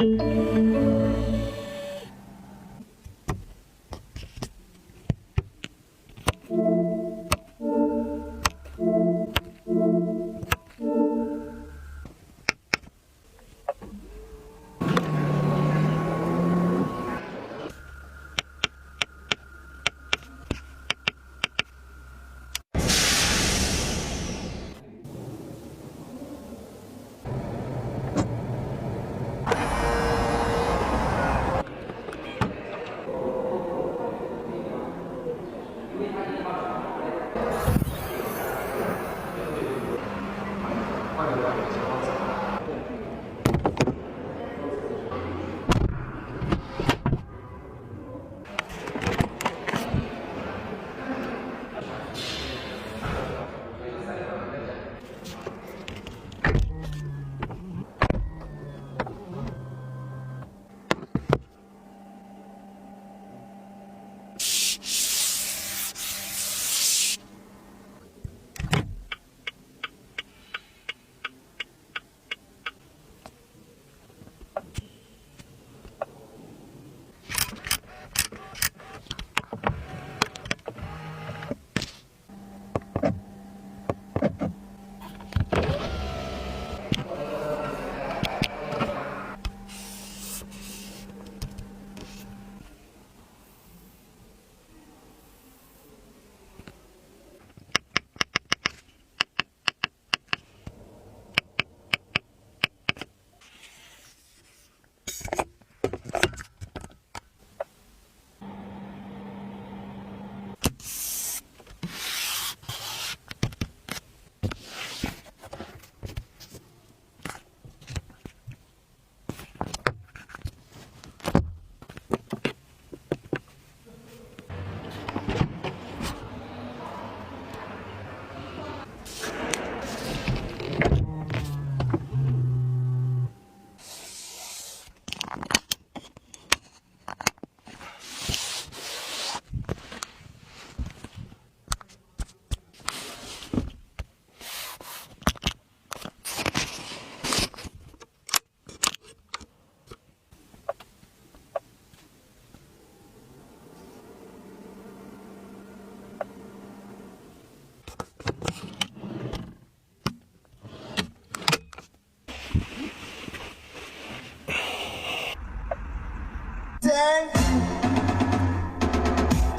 Thank you.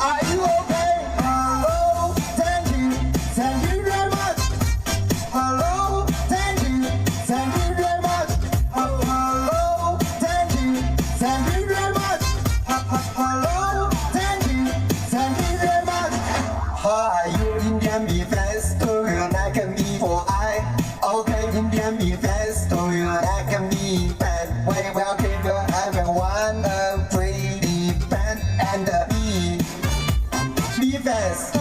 Are you okay? Hello, thank you. Thank you very much. Hello, thank you. Thank you very much. Hello, thank you. Thank you very much. Hello, thank you. Thank you very much. Hi, you Indian be fast to you like a me for I. Okay, Indian be fast to you like a me bad. We will give you everyone a pretty band and be fast.